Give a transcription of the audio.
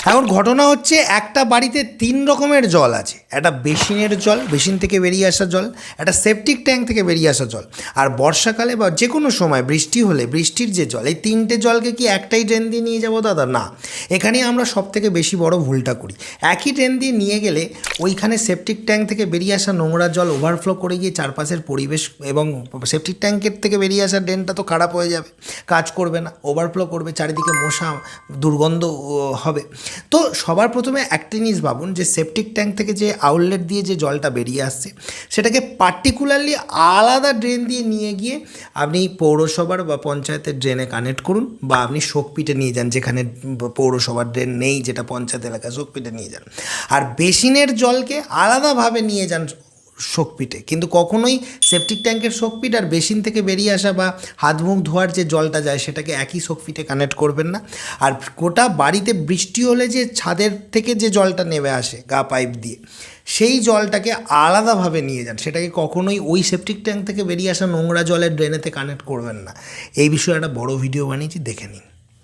এখন ঘটনা হচ্ছে একটা বাড়িতে 3 রকমের জল আছে। একটা বেসিনের জল, বেসিন থেকে বেরিয়ে আসা জল, একটা সেপটিক ট্যাঙ্ক থেকে বেরিয়ে আসা জল, আর বর্ষাকালে বা যে কোনো সময় বৃষ্টি হলে বৃষ্টির যে জল, এই 3টে জলকে কি একটাই ড্রেন দিয়ে নিয়ে যাবো দাদা? না, এখানেই আমরা সবথেকে বেশি বড় ভুলটা করি। একই ড্রেন দিয়ে নিয়ে গেলে ওইখানে সেপটিক ট্যাঙ্ক থেকে বেরিয়ে আসা নোংরা জল ওভারফ্লো করে গিয়ে চারপাশের পরিবেশ এবং সেপটিক ট্যাঙ্কের থেকে বেরিয়ে আসা ড্রেনটা তো খারাপ হয়ে যাবে, কাজ করবে না, ওভারফ্লো করবে, চারিদিকে মশা, দুর্গন্ধ হবে। তো সবার প্রথমে একটা জিনিস ভাবুন যে সেপটিক ট্যাঙ্ক থেকে যে আউটলেট দিয়ে যে জলটা বেরিয়ে আসছে সেটাকে পার্টিকুলারলি আলাদা ড্রেন দিয়ে নিয়ে গিয়ে আপনি পৌরসভার বা পঞ্চায়েতের ড্রেনে কানেক্ট করুন, বা আপনি শোকপিটে নিয়ে যান, যেখানে পৌরসভার ড্রেন নেই, যেটা পঞ্চায়েত এলাকা, শোকপিটে নিয়ে যান। আর বেসিনের জলকে আলাদাভাবে নিয়ে যান শোকপিটে, কিন্তু কখনোই সেপটিক ট্যাঙ্কের শোকপিট আর বেসিন থেকে বেরিয়ে আসা বা হাত মুখ ধোয়ার যে জলটা যায় সেটাকে একই শোকপিটে কানেক্ট করবেন না। আর গোটা বাড়িতে বৃষ্টি হলে যে ছাদের থেকে যে জলটা নেমে আসে গা পাইপ দিয়ে, সেই জলটাকে আলাদাভাবে নিয়ে যান, সেটাকে কখনোই ওই সেপটিক ট্যাঙ্ক থেকে বেরিয়ে আসা নোংরা জলের ড্রেনেতে কানেক্ট করবেন না। এই বিষয়ে একটা বড় ভিডিও বানিয়েছি, দেখে নিন।